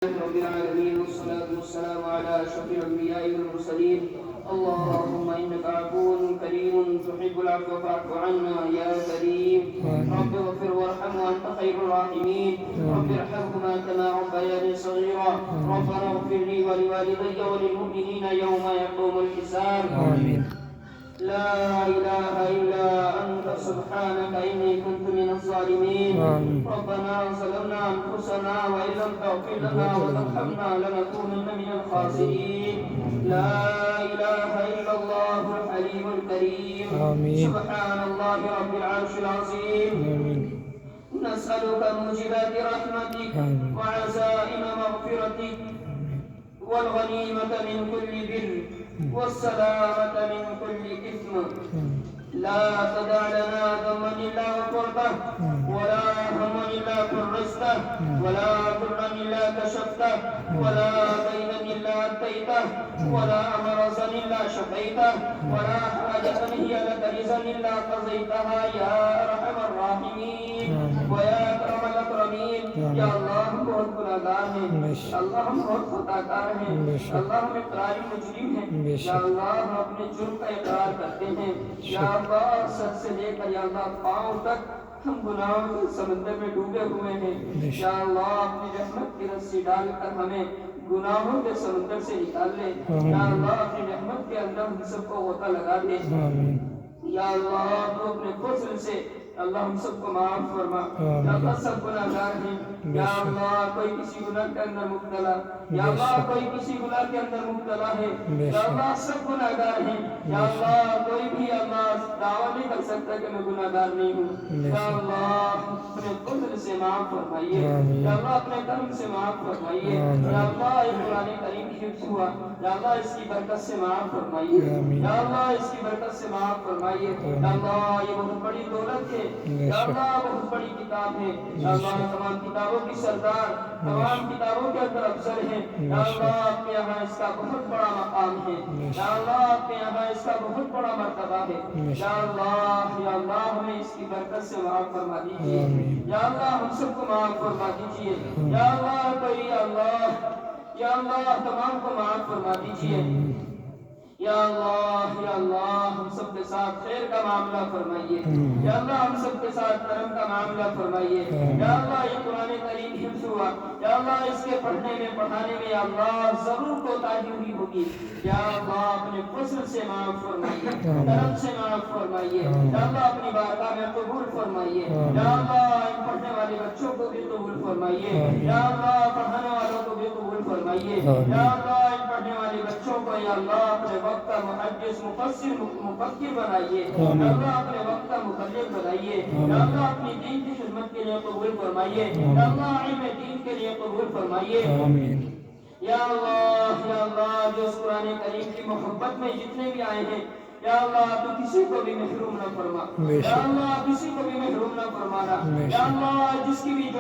رب العالمين والصلاة والسلام على أشرف الأنبياء والمرسلين. اللهم إنك عفو كريم تحب العفو فاعف عنا يا كريم. رب اغفر وارحم وأنت خير الراحمين. رب ارحمهما كما ربياني صغيرا. ربنا اغفر لي ولوالدي وللمؤمنين يوم يقوم الحساب. آمين. لا إله إلا أنت سبحانك إني كنت من الظالمين. ربنا ظلمنا أنفسنا وإن لم تغفر لنا وترحمنا لنكونن من الخاسرين. لا إله إلا الله الحليم الكريم. سبحان الله رب العرش العظيم. نسألك موجبات رحمتك وعزائم مغفرتك والغنيمة من كل بر والسلامة من كل إثم. لا تدع لنا ذنبا إلا غفرته ولا هما إلا فرجته ولا ضرا إلا كشفته ولا دينا إلا أديته ولا مرضا إلا شفيته ولا حاجة هي لك رزقا إلا قضيتها يا أرحم الراحمين ويا أكرم الأكرمين. یا اللہ ہم بہت گناہگار ہیں، اللہ ہم بہت خطاکار ہیں، اللہ ہم اقرار مجرم ہیں. یا اللہ ہم اپنے جرم کا اقرار کرتے ہیں. یا اللہ سر سے لے کر یا اللہ پاؤں تک ہم گناہوں کے سمندر میں ڈوبے ہوئے ہیں. یا اللہ اپنی رحمت کی رسی ڈال کر ہمیں گناہوں کے سمندر سے نکال لے. یا اللہ اپنی رحمت کے اندر ہم سب کو غوطہ لگا دے. یا اللہ تو اپنے فضل سے اللہ ہم سب کو معاف فرما. یا اللہ سب گناہگار ہیں. یا اللہ کوئی کسی گناہ کے اندر مبتلا، یا اللہ کوئی کسی گناہ کے اندر مبتلا ہے. یا اللہ سب گناہگار ہیں. یا اللہ کوئی بھی اللہ دعویٰ نہیں کر سکتا کہ میں گناہگار نہیں ہوں. یا اللہ اپنے فضل سے معاف فرمائیے. یا اللہ اپنے کرم سے معاف فرمائیے. یا اللہ یہ قرآن کریم کی حفظ ہوا، یا اللہ اس کی برکت سے معاف فرمائیے. یا اللہ اس کی برکت سے معاف فرمائیے. یا اللہ یہ بہت بڑی دولت ہے. یا اللہ بہت بڑی کتاب ہے. یا اللہ تمام کتابوں کی سردار، تمام کتابوں کے اندر افضل ہے. یا اللہ آپ کے یہاں اس کا بہت بڑا مقام ہے. یا اللہ آپ کے یہاں اس کا بہت بڑا مرتبہ ہے. یا اللہ ہمیں اس کی برکت سے معاف فرما دیجیے. یا اللہ ہم سب کو معاف فرما دیجیے. یا اللہ کوئی یا اللہ تمام کو معاف فرما دیجیے. یا اللہ ہم سب کے ساتھ خیر کا معاملہ فرمائیے. یا اللہ ہم سب کے ساتھ کرم کا معاملہ فرمائیے. یا اللہ یہ قرآن کریم حفظ ہوا، یا اللہ اس کے پڑھنے میں پڑھانے میں یا اللہ ضرور کوتاہی ہوئی ہوگی. یا اللہ اپنے فضل سے معاف فرمائیے، کرم سے معاف فرمائیے. یا اللہ اپنی بارگاہ میں قبول فرمائیے. یا اللہ ان پڑھنے والے بچوں کو بھی قبول فرمائیے. یا اللہ پڑھانے والوں کو بھی قبول فرمائیے. یا اللہ ان پڑھنے والے بچوں کو یا اللہ اپنے وقت کا محدث مفکر بنائیے. یا اللہ اپنے وقت کا مخلف بنائیے. یا اللہ اپنی دین کی خدمت کے لیے قبول فرمائیے. یا اللہ علم دین کے لیے قبول فرمائیے. یا اللہ جو اس قرآن کریم کی محبت میں جتنے بھی آئے ہیں یا اللہ تو کسی کو بھی محروم نہ فرما. یا اللہ کسی کو بھی محروم نہ فرمانا. یا اللہ جس کی بھی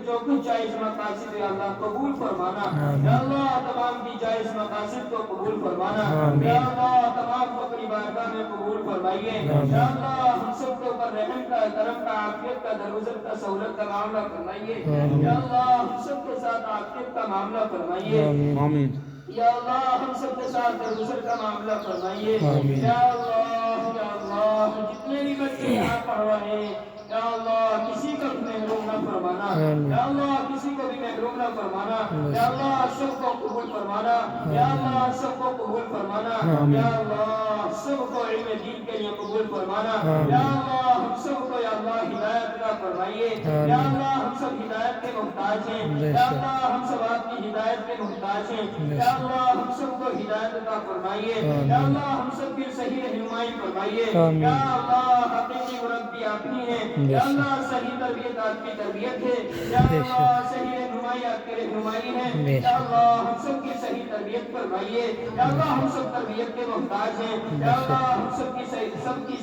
جو کچھ جائز مقاصد ہے اللہ قبول فرمانا. یا اللہ تمام کی جائز مقاصد کو قبول فرمانا. یا اللہ تمام کو اپنی بارگاہ میں قبول فرمائیے. یا اللہ ہم سب کے اوپر رحم کا، کرم کا، عافیت کا، درگزر کا، سہولت کا معاملہ فرمائیے. یا اللہ ہم سب کے ساتھ عافیت کا معاملہ فرمائیے. آمین. یا اللہ ہم سب کے ساتھ درگزر کا معاملہ فرمائیے. یا اللہ جتنے بھی بچے یہاں پڑھ رہے ہیں یا اللہ کسی کو بھی محروم نہ فرمانا. یا اللہ کسی کو بھی محروم نہ فرمانا. یا اللہ سب کو قبول فرمانا. یا اللہ سب کو قبول فرمانا. یا اللہ سب کو علم دین کے لیے قبول فرمانا. یا اللہ ہم سب کو یا اللہ ہدایت کا فرمائیے. یا اللہ ہم سب ہدایت کے محتاج ہیں. یا اللہ ہم سب آپ کی ہدایت کے محتاج ہیں. یا اللہ ہم سب کو ہدایت کا فرمائیے. یا اللہ ہم سب کی صحیح رہنمائی فرمائیے. یا اللہ حقیقی مربی آپ ہی ہیں. یا اللہ صحیح تربیت آپ کی تربیت ہے. یا اللہ صحیح رہنمائی آپ کی رہنمائی ہے. یا اللہ ہم سب کی صحیح تربیت فرمائیے. یا اللہ ہم سب تربیت کے محتاج ہیں. یا اللہ ہم سب کی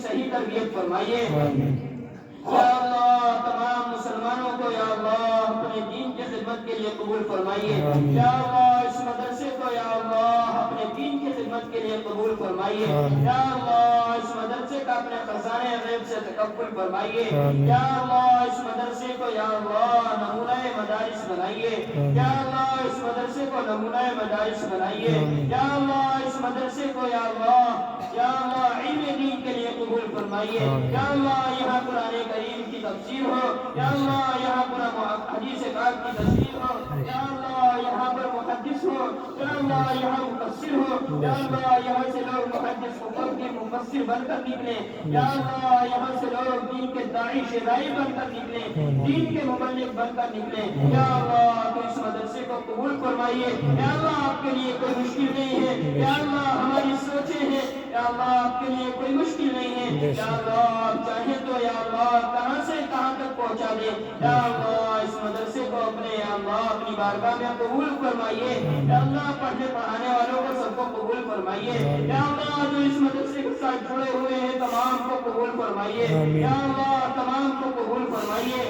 صحیح تربیت فرمائیے. یا اللہ تمام مسلمانوں کو یا اللہ اپنے دین کی خدمت کے لیے قبول فرمائیے. یا اللہ اس مدرسے کو یا اللہ اپنے دین کی خدمت خدمت کے لیے قبول فرمائیے یا اللہ اس مدرسے کا اپنے خزانے غیب سے تکفل فرمائیے یا اللہ اس مدرسے کو یا اللہ نمونہ مدارس بنائیے یا اللہ اس مدرسے کو نمونہ مدارس بنائیے یا اللہ اس مدرسے کو یا اللہ علم دین کے لیے قبول فرمائیے یا اللہ یہاں قرآن کریم کی تفسیر ہو یا اللہ یہاں پر حدیث پاک کی تفسیر ہو یا اللہ یہاں پر محدث ہو یا اللہ یہاں مفسر ہو یا اللہ یہاں سے لوگ محدث مفسر بن کر نکلے یا اللہ یہاں سے لوگ دین کے داعی شدائی بن کر نکلے دین کے مبلغ بن کر نکلے یا اللہ تو اس مدرسے کو قبول فرمائیے یا اللہ آپ کے لیے کوئی مشکل نہیں ہے یا اللہ ہماری سوچیں ہیں یا اللہ آپ کے لیے کوئی مشکل نہیں ہے یا اللہ آپ چاہیں تو یا اللہ کہاں سے کہاں تک پہنچا دے یا اللہ اس مدرسے کو اپنے یا اللہ اپنی بارگاہ میں قبول فرمائیے یا اللہ پڑھنے پڑھانے والوں کو سب کو قبول فرمائیے یا اللہ جو اس مدرسے کے ساتھ جڑے ہوئے ہیں تمام کو قبول فرمائیے یا اللہ تمام کو قبول فرمائیے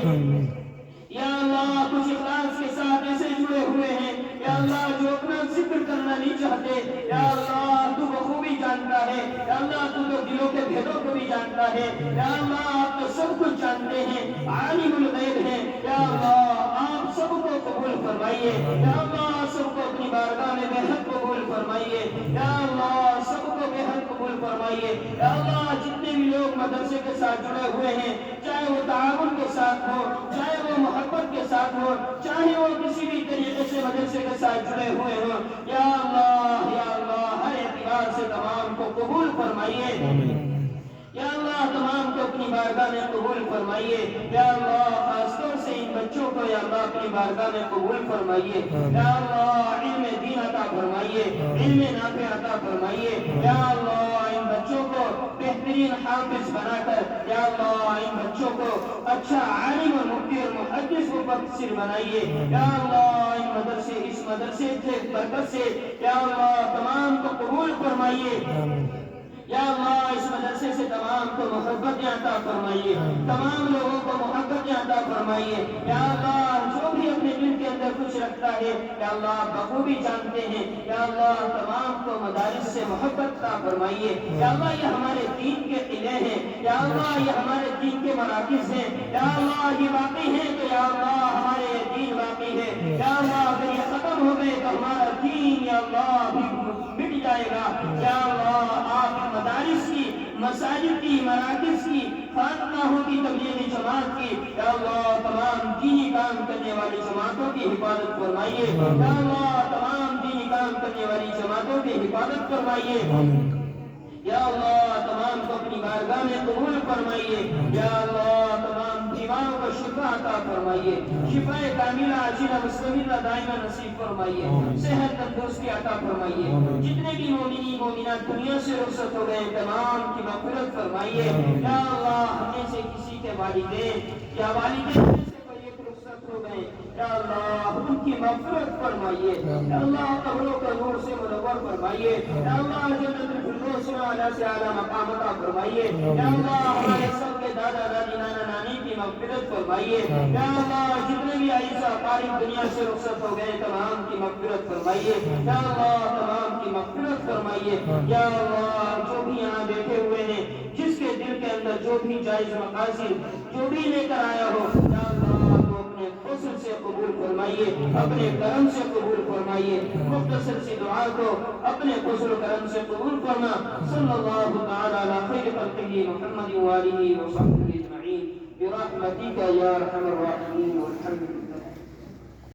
یا اللہ کچھ اخلاص کے ساتھ ایسے جڑے ہوئے ہیں یا اللہ جو اپنا ذکر کرنا نہیں چاہتے یا اللہ تو بخوبی جانتا ہے یا اللہ تو دلوں کے بھیدوں کو بھی جانتا ہے یا اللہ آپ تو سب کچھ جانتے ہیں عالم الغیب ہیں یا اللہ آپ سب کو قبول فرمائیے یا اللہ سب کو اپنی بارگاہ میں بے حد قبول فرمائیے یا اللہ سب کو بے حد قبول فرمائیے یا اللہ جتنے بھی لوگ مدرسے کے ساتھ جڑے ہوئے ہیں چاہے وہ تعاون کے ساتھ ہو چاہے وہ محبت کے ساتھ ہو چاہے وہ کسی بھی طریقے سے مدرسے کے ساتھ جڑے ہوئے ہوں یا اللہ ہر اعتبار سے تمام کو قبول فرمائیے یا اللہ تمام کو اپنی بارگاہ میں قبول فرمائیے یا اللہ خاص طور سے ان بچوں کو یا اللہ اپنی بارگاہ میں قبول فرمائیے یا اللہ علم دین عطا فرمائیے علم نافع عطا فرمائیے یا اللہ ان بچوں کو بہترین حافظ بنا کر یا اللہ ان بچوں کو اچھا عالم اور مفتی اور محدث و مفسر بنائیے یا اللہ اس مدرسے سے برکت سے یا اللہ تمام کو قبول فرمائیے یا اللہ اس مدرسے سے تمام کو محبت عطا فرمائیے تمام لوگوں کو محبت عطا فرمائیے یا اللہ جو بھی اپنے دل کے اندر کچھ رکھتا ہے یا اللہ بخوبی جانتے ہیں یا اللہ تمام کو مدارس سے محبت عطا فرمائیے یا اللہ یہ ہمارے دین کے قلعے ہیں یا اللہ یہ ہمارے دین کے مراکز ہیں یا اللہ یہ باقی ہیں تو یا اللہ ہمارے دین باقی ہے یا اللہ اگر یہ ختم ہو گئے تو ہمارا دین یا اللہ بھی مٹ جائے گا یا اللہ آپ مدارس کی مساجد کی مراکز کی خانقاہوں کی تبلیغی جماعت کی یا اللہ تمام دینی کام کرنے والی جماعتوں کی حفاظت فرمائیے یا اللہ تمام دینی کام کرنے والی جماعتوں کی حفاظت فرمائیے یا اللہ تمام کو اپنی بارگاہ میں قبول فرمائیے یا اللہ تمام بیماروں کو شفا عطا فرمائیے شفا کاملہ عاجلہ مستمرہ دائمہ نصیب فرمائیے صحت تندرستی عطا فرمائیے جتنے بھی مومنین مومنات دنیا سے رخصت ہو گئے تمام کی مغفرت فرمائیے یا اللہ ہمیں سے کسی کے والدین یا والدین ہو گئے یا اللہ ان کی مغفرت فرمائیے یا اللہ قبروں کا نور سے منور فرمائیے یا اللہ جنت الفردوس میں اعلیٰ سے اعلیٰ مقام عطا فرمائیے یا اللہ ہمارے سب کے دادا دادی نانا نانی کی مغفرت فرمائیے یا اللہ جتنے بھی عیسیٰ قارب دنیا سے رخصت ہو گئے تمام کی مغفرت فرمائیے یا اللہ تمام کی مغفرت فرمائیے یا اللہ جو بھی یہاں بیٹھے ہوئے ہیں جس کے دل کے اندر جو بھی جائز مقاصد جو بھی لے کر آیا ہو یا اللہ فضل سے قبول فرمائیے اپنے کرم سے قبول فرمائیے مختصر سی دعا کو اپنے فضل و کرم سے قبول فرما صلی اللہ تعالی علی خیر خلقہ محمد و آلہ و صحبہ اجمعین برحمتک یا ارحم الراحمین والحمد